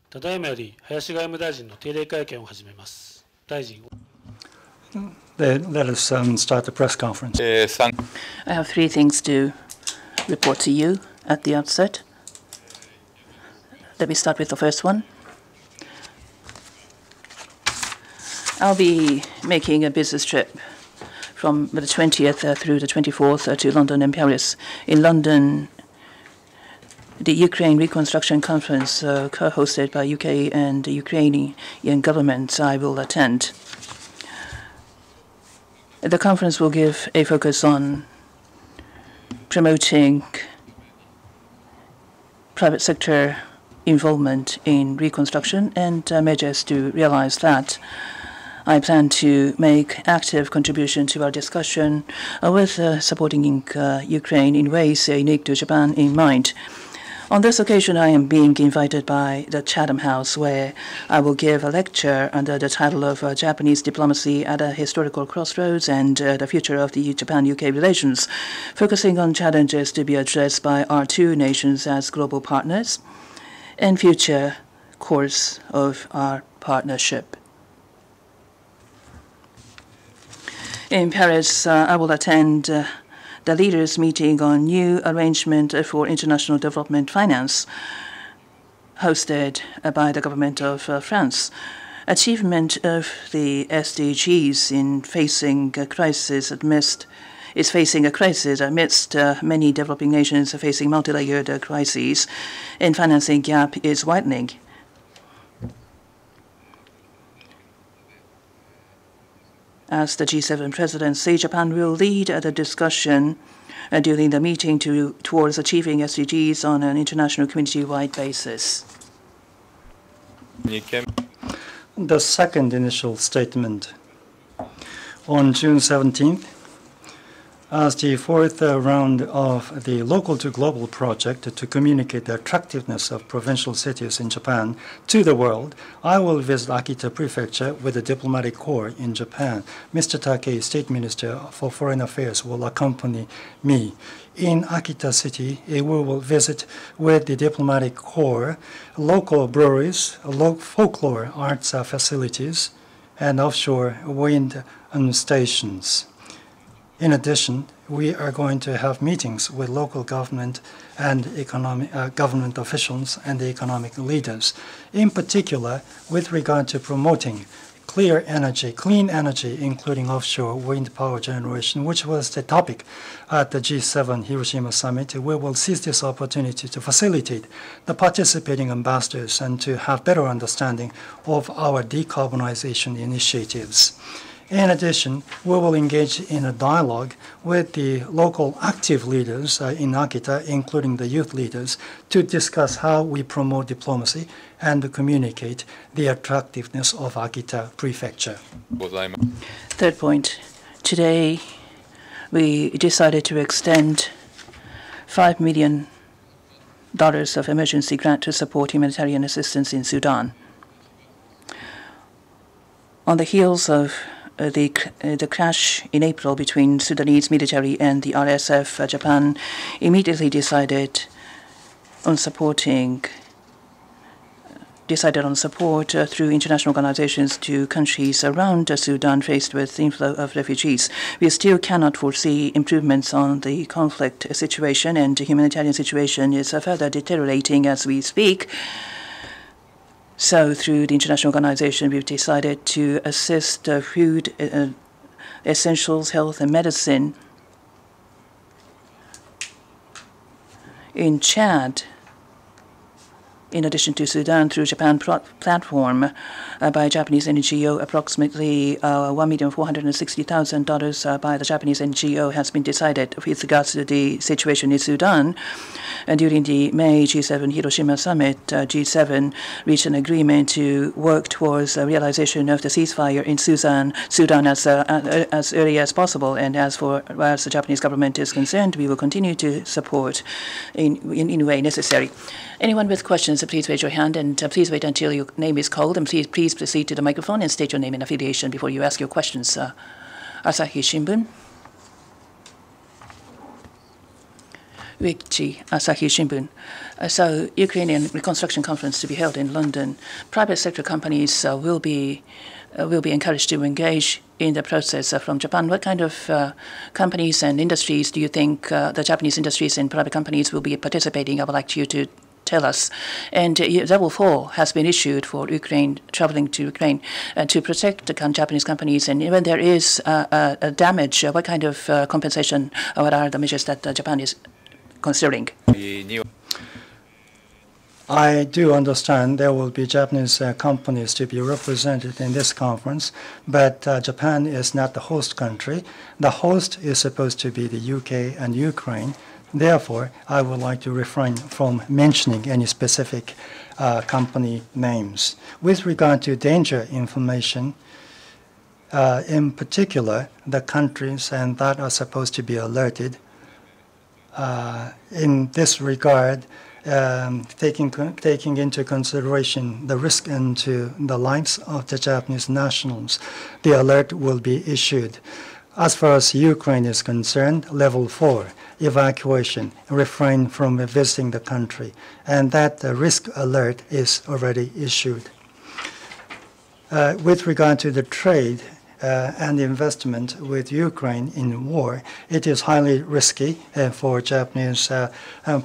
ただいまより林外務大臣の定例会見を始めます。大臣。Let us start the press conference. I have three things to report to you at the outset. Let me start with the first one. I'll be making a business trip from the 20th through the 24th to London and Paris. In London, the Ukraine Reconstruction Conference, co-hosted by UK and the Ukrainian governments, I will attend. The conference will give a focus on promoting private sector involvement in reconstruction and measures to realize that. I plan to make active contribution to our discussion with supporting Ukraine in ways unique to Japan in mind. On this occasion, I am being invited by the Chatham House, where I will give a lecture under the title of Japanese Diplomacy at a Historical Crossroads and the Future of the Japan-UK Relations, focusing on challenges to be addressed by our two nations as global partners and future course of our partnership. In Paris, I will attend the leaders' meeting on new arrangement for international development finance, hosted by the government of France. Achievement of the SDGs in facing a crisis amidst many developing nations facing multi-layered crises, and financing gap is widening. As the G7 presidency, Japan will lead the discussion during the meeting towards achieving SDGs on an international community-wide basis. The second initial statement. On June 17th, as the fourth round of the Local to Global project to communicate the attractiveness of provincial cities in Japan to the world, I will visit Akita Prefecture with the diplomatic corps in Japan. Mr. Takei, State Minister for Foreign Affairs, will accompany me. In Akita City, we will visit with the diplomatic corps local breweries, folklore arts facilities, and offshore wind stations. In addition, we are going to have meetings with local government and government officials and the economic leaders, in particular with regard to promoting clean energy, including offshore wind power generation, which was the topic at the G7 Hiroshima summit. We will seize this opportunity to facilitate the participating ambassadors and to have better understanding of our decarbonization initiatives. In addition, we will engage in a dialogue with the local active leaders in Akita, including the youth leaders, to discuss how we promote diplomacy and communicate the attractiveness of Akita Prefecture. Third point. Today, we decided to extend $5 million of emergency grant to support humanitarian assistance in Sudan. On the heels of the clash in April between Sudanese military and the RSF, Japan immediately decided on support through international organizations to countries around Sudan faced with inflow of refugees. We still cannot foresee improvements on the conflict situation, and the humanitarian situation is further deteriorating as we speak. So through the international organization, we've decided to assist food, essentials, health, and medicine in Chad, in addition to Sudan, through Japan platform by Japanese NGO. Approximately $1,460,000 by the Japanese NGO has been decided with regards to the situation in Sudan. And during the May G7 Hiroshima summit, G7 reached an agreement to work towards a realization of the ceasefire in Sudan as early as possible. And as the Japanese government is concerned, we will continue to support in any way necessary. Anyone with questions, please raise your hand, and please wait until your name is called, and please proceed to the microphone and state your name and affiliation before you ask your questions. Asahi Shimbun. Wikichi Asahi Shimbun. So Ukrainian reconstruction conference to be held in London. Private sector companies will be encouraged to engage in the process from Japan. What kind of companies and industries do you think the Japanese industries and private companies will be participating? I would like you to tell us. And level 4 has been issued for Ukraine, traveling to Ukraine, to protect the Japanese companies. And when there is a damage, what kind of compensation, what are the measures that Japan is considering? I do understand there will be Japanese companies to be represented in this conference, but Japan is not the host country. The host is supposed to be the UK and Ukraine. Therefore, I would like to refrain from mentioning any specific company names. With regard to danger information, in particular, the countries and that are supposed to be alerted. In this regard, taking into consideration the risk into the lives of the Japanese nationals, the alert will be issued. As far as Ukraine is concerned, level 4, evacuation, refrain from visiting the country, and that risk alert is already issued. With regard to the trade and investment with Ukraine in war, it is highly risky for Japanese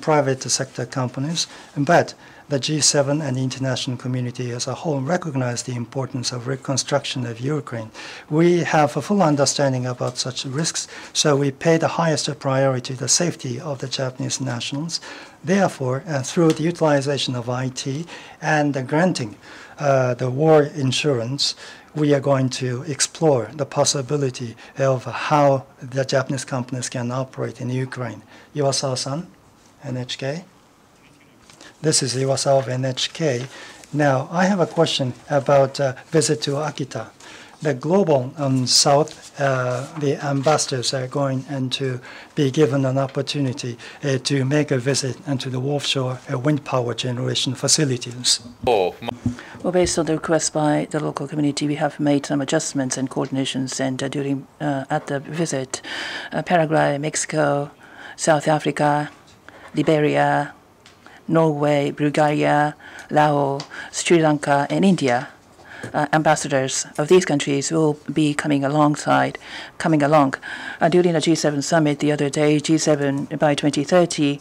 private sector companies, but the G7 and the international community as a whole recognize the importance of reconstruction of Ukraine. We have a full understanding about such risks, so we pay the highest priority to the safety of the Japanese nationals. Therefore, through the utilization of IT and granting the war insurance, we are going to explore the possibility of how the Japanese companies can operate in Ukraine. Iwasawa-san, NHK. This is Iwasawa of NHK. Now, I have a question about visit to Akita. The Global South, the ambassadors are going and to be given an opportunity to make a visit into the offshore wind power generation facilities. Well, based on the request by the local community, we have made some adjustments and coordinations. And during at the visit, Paraguay, Mexico, South Africa, Liberia, Norway, Bulgaria, Laos, Sri Lanka, and India. Ambassadors of these countries will be coming along. During the G7 summit the other day, G7 by 2030,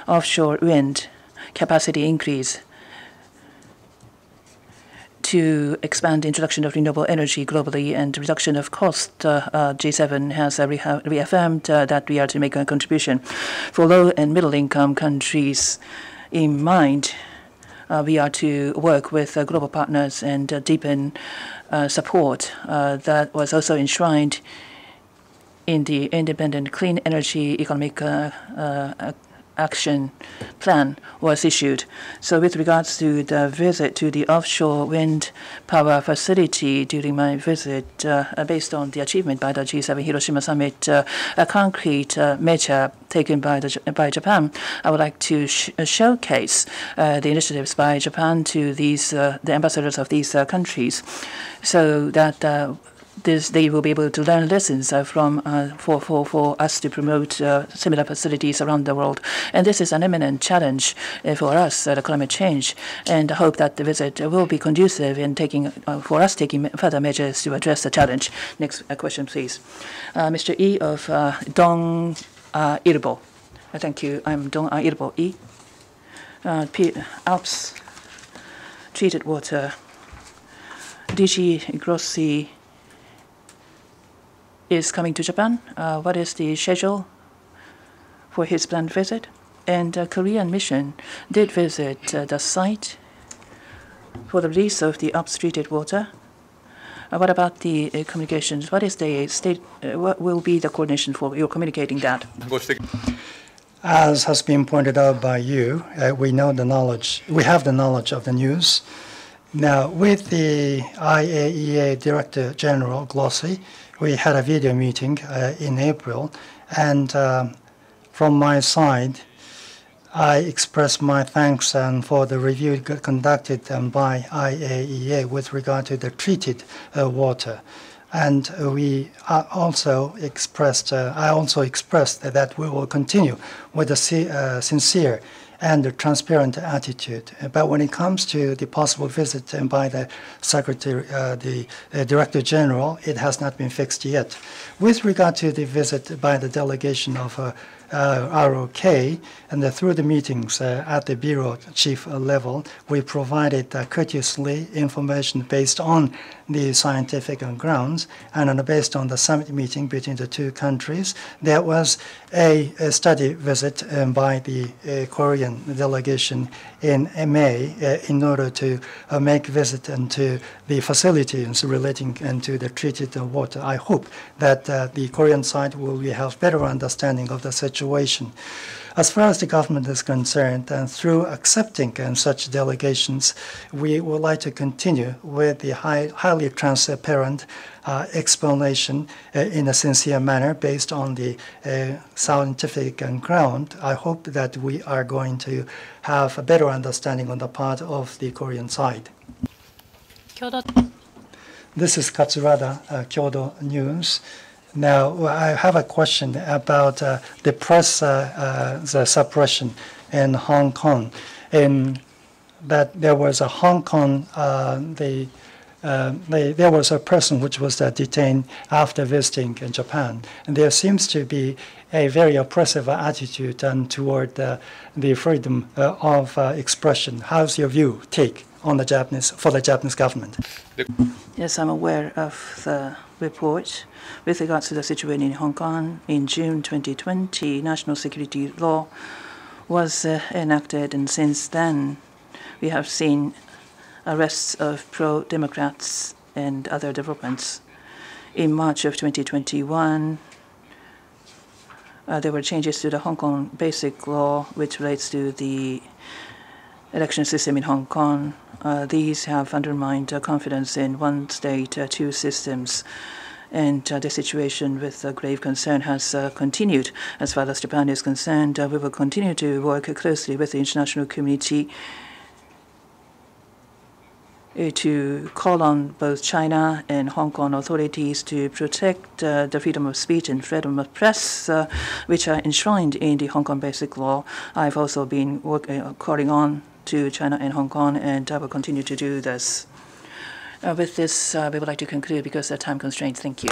offshore wind capacity increase to expand the introduction of renewable energy globally and reduction of cost. G7 has reaffirmed that we are to make a contribution for low and middle income countries. In mind, we are to work with global partners and deepen support that was also enshrined in the Independent Clean Energy Economic Action Plan was issued. So with regards to the visit to the offshore wind power facility during my visit, based on the achievement by the G7 Hiroshima Summit, a concrete measure taken by Japan, I would like to showcase the initiatives by Japan to these the ambassadors of these countries, so that they will be able to learn lessons for us to promote similar facilities around the world. And this is an imminent challenge for us, the climate change, and I hope that the visit will be conducive in for us taking further measures to address the challenge. Next question, please. Mr. E of Dong Ilbo. Thank you. I'm Dong Ilbo E. Alps treated water. DG Grossi is coming to Japan. What is the schedule for his planned visit? And Korean mission did visit the site for the release of the upstreated water. What about the communications? What is the state? What will be the coordination for your communicating that? As has been pointed out by you, we have the knowledge of the news. Now, with the IAEA Director General Grossi, we had a video meeting in April, and from my side, I express my thanks for the review conducted by IAEA with regard to the treated water. And we also expressed, I also expressed that we will continue with a sincere and transparent attitude. But when it comes to the possible visit by the Secretary, the Director General, it has not been fixed yet. With regard to the visit by the delegation of ROK, and through the meetings at the bureau chief level, we provided courteously information based on the scientific grounds, and based on the summit meeting between the two countries. There was a study visit by the Korean delegation in May in order to make visit into the facilities relating to the treated water. I hope that the Korean side will have better understanding of the situation. As far as the government is concerned, through accepting such delegations, we would like to continue with the highly transparent explanation in a sincere manner based on the scientific ground. I hope that we are going to have a better understanding on the part of the Korean side. This is Katsurada, Kyodo News. Now, I have a question about the press the suppression in Hong Kong. That there was a Hong Kong, there was a person which was detained after visiting in Japan. And there seems to be a very oppressive attitude toward the freedom of expression. How's your take on the Japanese government? Yes, I'm aware of the report. With regards to the situation in Hong Kong, in June 2020, national security law was enacted, and since then we have seen arrests of pro-democrats and other developments. In March of 2021, there were changes to the Hong Kong Basic Law, which relates to the election system in Hong Kong. These have undermined confidence in one state, two systems. And the situation with grave concern has continued. As far as Japan is concerned, we will continue to work closely with the international community to call on both China and Hong Kong authorities to protect the freedom of speech and freedom of press, which are enshrined in the Hong Kong Basic Law. I've also been calling on to China and Hong Kong, and I will continue to do this. With this, we would like to conclude because of time constraints. Thank you.